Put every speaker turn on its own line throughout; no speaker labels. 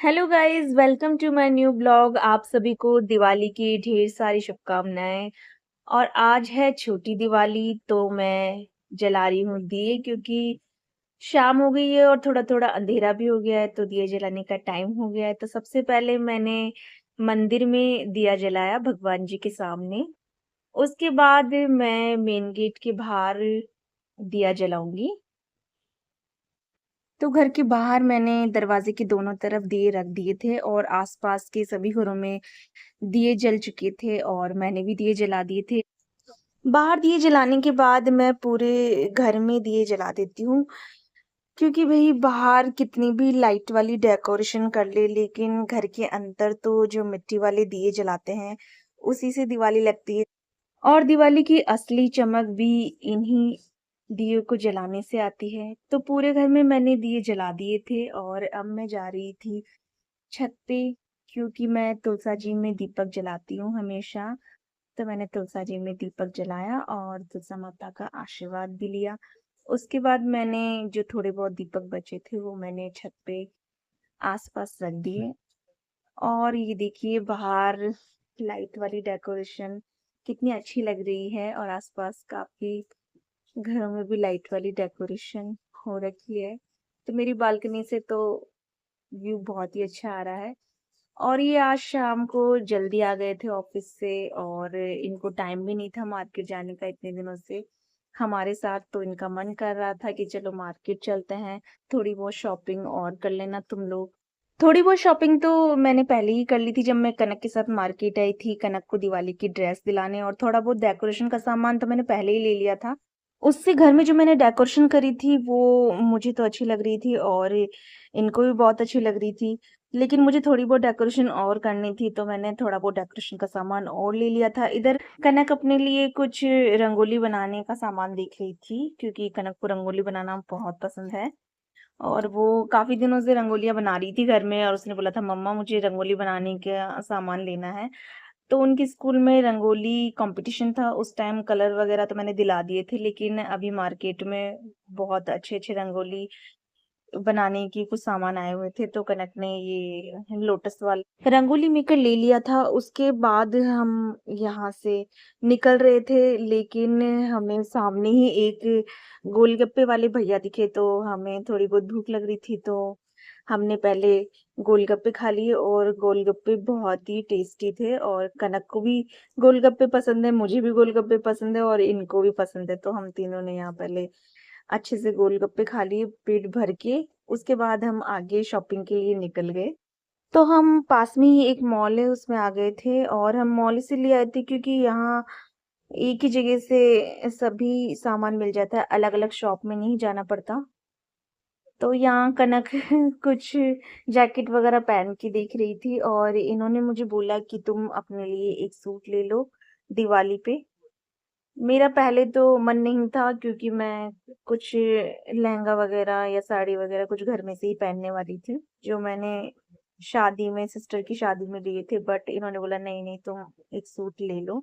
Hello guys, welcome to my new blog. आप सभी को दिवाली की ढेर सारी शुभकामनाएं। और आज है छोटी दिवाली, तो मैं जला रही हूँ दिए क्योंकि शाम हो गई है और थोड़ा थोड़ा अंधेरा भी हो गया है, तो दिए जलाने का टाइम हो गया है। तो सबसे पहले मैंने मंदिर में दिया जलाया भगवान जी के सामने। उसके बाद मैं मेन गेट के बाहर दिया जलाऊंगी। तो घर के बाहर मैंने दरवाजे के दोनों तरफ दिए रख दिए थे और आसपास के सभी घरों में दिए जल चुके थे और मैंने भी दिए जला दिए थे। बाहर दिए जलाने के बाद मैं पूरे घर में दिए जला देती हूँ, क्योंकि भई बाहर कितनी भी लाइट वाली डेकोरेशन कर ले, लेकिन घर के अंदर तो जो मिट्टी वाले दिए जलाते हैं, उसी से दिवाली लगती है। और दिवाली की असली चमक भी इन्हीं दियों को जलाने से आती है। तो पूरे घर में मैंने दिए जला दिए थे और अब मैं जा रही थी छत पे, क्योंकि मैं तुलसा जी में दीपक जलाती हूँ हमेशा। तो मैंने तुलसा जी में दीपक जलाया और तुलसा माता का आशीर्वाद भी लिया। उसके बाद मैंने जो थोड़े बहुत दीपक बचे थे वो मैंने छत पे आसपास रख दिए। और ये देखिए बाहर लाइट वाली डेकोरेशन कितनी अच्छी लग रही है और आसपास काफी घरों में भी लाइट वाली डेकोरेशन हो रखी है। तो मेरी बालकनी से तो व्यू बहुत ही अच्छा आ रहा है। और ये आज शाम को जल्दी आ गए थे ऑफिस से और इनको टाइम भी नहीं था मार्केट जाने का इतने दिनों से हमारे साथ। तो इनका मन कर रहा था कि चलो मार्केट चलते हैं, थोड़ी बहुत शॉपिंग और कर लेना तुम लोग। थोड़ी बहुत शॉपिंग तो मैंने पहले ही कर ली थी जब मैं कनक के साथ मार्केट आई थी, कनक को दिवाली की ड्रेस दिलाने। और थोड़ा बहुत डेकोरेशन का सामान तो मैंने पहले ही ले लिया था। उससे घर में जो मैंने डेकोरेशन करी थी वो मुझे तो अच्छी लग रही थी और इनको भी बहुत अच्छी लग रही थी। लेकिन मुझे थोड़ी बहुत डेकोरेशन और करनी थी, तो मैंने थोड़ा बहुत डेकोरेशन का सामान और ले लिया था। इधर कनक अपने लिए कुछ रंगोली बनाने का सामान देख रही थी, क्योंकि कनक को रंगोली बनाना बहुत पसंद है। और वो काफी दिनों से रंगोलियां बना रही थी घर में और उसने बोला था मम्मा मुझे रंगोली बनाने का सामान लेना है। तो उनके स्कूल में रंगोली कंपटीशन था उस टाइम, कलर वगैरह तो मैंने दिला दिए थे, लेकिन अभी मार्केट में बहुत अच्छे अच्छे रंगोली बनाने की कुछ सामान आए हुए थे, तो कनक ने ये लोटस वाला रंगोली मेकर ले लिया था। उसके बाद हम यहाँ से निकल रहे थे, लेकिन हमें सामने ही एक गोलगप्पे वाले भैया दिखे, तो हमें थोड़ी बहुत भूख लग रही थी। तो हमने पहले गोलगप्पे खा लिए और गोलगप्पे बहुत ही टेस्टी थे और कनक को भी गोलगप्पे पसंद है, मुझे भी गोलगप्पे पसंद है और इनको भी पसंद है। तो हम तीनों ने यहाँ पहले अच्छे से गोलगप्पे खा लिए पेट भर के। उसके बाद हम आगे शॉपिंग के लिए निकल गए। तो हम पास में ही एक मॉल है उसमें आ गए थे और हम मॉल इसलिए आए थे क्योंकि यहाँ एक ही जगह से सभी सामान मिल जाता है, अलग अलग शॉप में नहीं जाना पड़ता। तो यहाँ कनक कुछ जैकेट वगैरह पहन के देख रही थी और इन्होंने मुझे बोला कि तुम अपने लिए एक सूट ले लो दिवाली पे। मेरा पहले तो मन नहीं था, क्योंकि मैं कुछ लहंगा वगैरह या साड़ी वगैरह कुछ घर में से ही पहनने वाली थी, जो मैंने शादी में सिस्टर की शादी में लिए थे। बट इन्होंने बोला नहीं नहीं तुम एक सूट ले लो।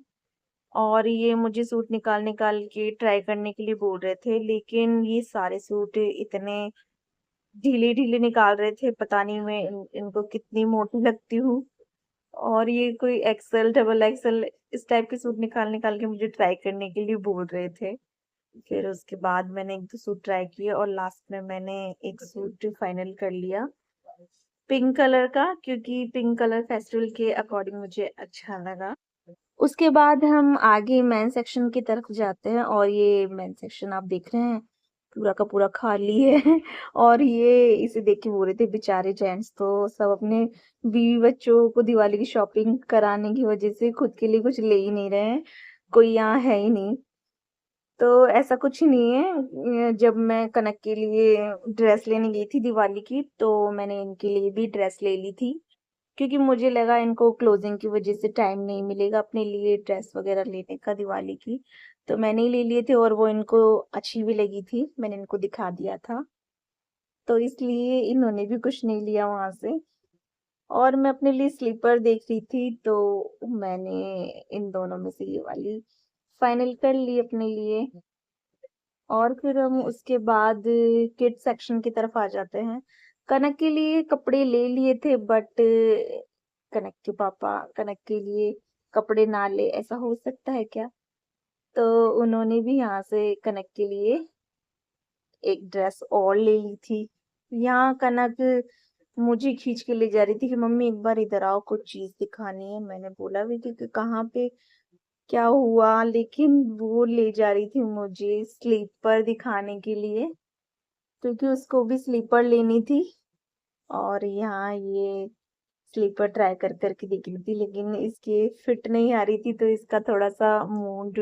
और ये मुझे सूट निकाल निकाल के ट्राई करने के लिए बोल रहे थे, लेकिन ये सारे सूट इतने ढीले ढीले निकाल रहे थे, पता नहीं मैं इनको कितनी मोटी लगती हूँ। और ये कोई एक्सेल डबल एक्सेल इस टाइप के सूट निकाल निकाल के मुझे ट्राई करने के लिए बोल रहे थे। फिर उसके बाद मैंने एक दो सूट ट्राई किए और लास्ट में मैंने एक सूट फाइनल कर लिया पिंक कलर का, क्योंकि पिंक कलर फेस्टिवल के अकॉर्डिंग मुझे अच्छा लगा। उसके बाद हम आगे मेन सेक्शन की तरफ जाते हैं और ये मेन सेक्शन आप देख रहे हैं पूरा का पूरा खाली है। और ये इसे देख के बोल रहे थे बेचारे जेंट्स तो सब अपने बीवी बच्चों को दिवाली की शॉपिंग कराने की वजह से खुद के लिए कुछ ले ही नहीं रहे हैं, कोई यहाँ है ही नहीं। तो ऐसा कुछ नहीं है। जब मैं कनक के लिए ड्रेस लेने गई थी दिवाली की, तो मैंने इनके लिए भी ड्रेस ले ली थी, क्योंकि मुझे लगा इनको क्लोजिंग की वजह से टाइम नहीं मिलेगा अपने लिए ड्रेस वगैरह लेने का दिवाली की। तो मैंने ही ले लिए थे और वो इनको अच्छी भी लगी थी, मैंने इनको दिखा दिया था। तो इसलिए इन्होंने भी कुछ नहीं लिया वहां से। और मैं अपने लिए स्लीपर देख रही थी, तो मैंने इन दोनों में से ये वाली फाइनल कर ली अपने लिए। और फिर हम उसके बाद किड्स सेक्शन की तरफ आ जाते हैं। कनक के लिए कपड़े ले लिए थे, बट कनक के पापा कनक के लिए कपड़े ना ले, ऐसा हो सकता है क्या? तो उन्होंने भी यहाँ से कनक के लिए एक ड्रेस और ले ली थी। यहाँ कनक मुझे खींच के ले जा रही थी कि मम्मी एक बार इधर आओ, कुछ चीज दिखानी है। मैंने बोला भी कि कहाँ पे, क्या हुआ, लेकिन वो ले जा रही थी मुझे स्लीपर दिखाने के लिए, क्योंकि उसको भी स्लीपर लेनी थी। और यहाँ ये स्लीपर ट्राई कर करके देख रही थी, लेकिन इसके फिट नहीं आ रही थी, तो इसका थोड़ा सा मूड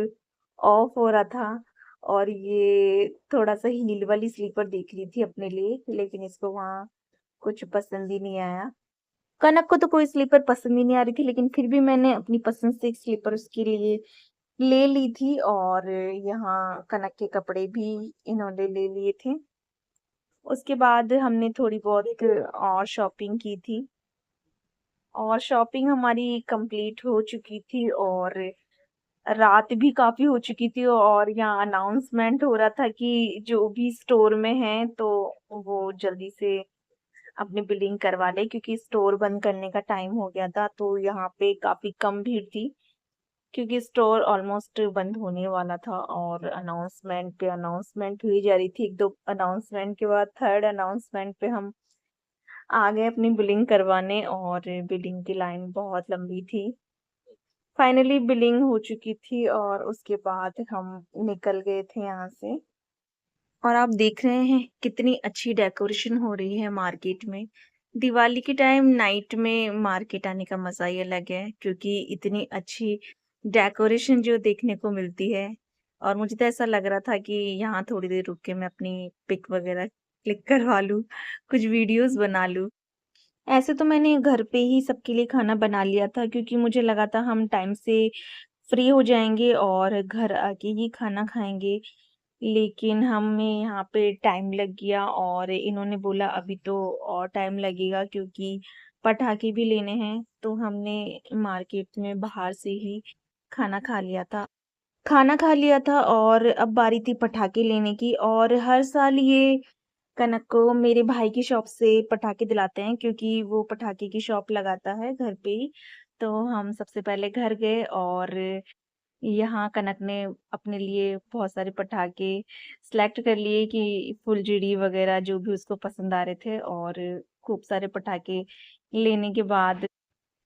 ऑफ हो रहा था। और ये थोड़ा सा हील वाली स्लीपर देख रही थी अपने लिए, लेकिन इसको वहाँ कुछ पसंद ही नहीं आया। कनक को तो कोई स्लीपर पसंद ही नहीं आ रही थी, लेकिन फिर भी मैंने अपनी पसंद से एक स्लीपर उसके लिए ले ली थी। और यहाँ कनक के कपड़े भी इन्होंने ले लिए थे। उसके बाद हमने थोड़ी बहुत और शॉपिंग की थी, और शॉपिंग हमारी कंप्लीट हो चुकी थी, और रात भी काफी हो चुकी थी। और यहाँ अनाउंसमेंट हो रहा था कि जो भी स्टोर में है तो वो जल्दी से अपनी बिलिंग करवा ले, क्योंकि स्टोर बंद करने का टाइम हो गया था। तो यहाँ पे काफी कम भीड़ थी, क्योंकि स्टोर ऑलमोस्ट बंद होने वाला था। और अनाउंसमेंट पे अनाउंसमेंट हुई जा रही थी। एक दो अनाउंसमेंट के बाद थर्ड अनाउंसमेंट पे हम आ गए अपनी बिलिंग करवाने, और बिलिंग की लाइन बहुत लंबी थी। फाइनली बिलिंग हो चुकी थी, और उसके बाद हम निकल गए थे यहाँ से। और आप देख रहे हैं कितनी अच्छी डेकोरेशन हो रही है मार्केट में। दिवाली के टाइम नाइट में मार्केट आने का मजा ही अलग है, क्योंकि इतनी अच्छी डेकोरेशन जो देखने को मिलती है। और मुझे तो ऐसा लग रहा था कि यहाँ थोड़ी देर रुक के मैं अपनी पिक वगैरह क्लिक करवा लूँ, कुछ वीडियोस बना लूँ। ऐसे तो मैंने घर पे ही सबके लिए खाना बना लिया था, क्योंकि मुझे लगा था हम टाइम से फ्री हो जाएंगे और घर आके ही खाना खाएंगे। लेकिन हमें यहाँ पे टाइम लग गया, और इन्होंने बोला अभी तो और टाइम लगेगा, क्योंकि पटाखे भी लेने हैं। तो हमने मार्केट में बाहर से ही खाना खा लिया था। और अब बारी थी पटाखे लेने की। और हर साल ये कनक को मेरे भाई की शॉप से पटाखे दिलाते हैं, क्योंकि वो पटाखे की शॉप लगाता है घर पे ही। तो हम सबसे पहले घर गए, और यहाँ कनक ने अपने लिए बहुत सारे पटाखे सिलेक्ट कर लिए कि फुलझड़ी वगैरह जो भी उसको पसंद आ रहे थे। और खूब सारे पटाखे लेने के बाद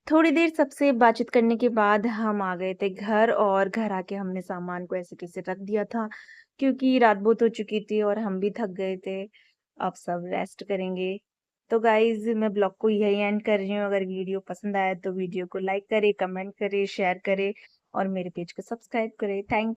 थोड़ी देर सबसे बातचीत करने के बाद हम आ गए थे घर, और घर आके हमने सामान को ऐसे कैसे रख दिया था, क्योंकि रात बहुत हो चुकी थी और हम भी थक गए थे। अब सब रेस्ट करेंगे। तो गाइज मैं ब्लॉग को यही एंड कर रही हूँ। अगर वीडियो पसंद आया तो वीडियो को लाइक करे, कमेंट करे, शेयर करे, और मेरे पेज को सब्सक्राइब करे। थैंक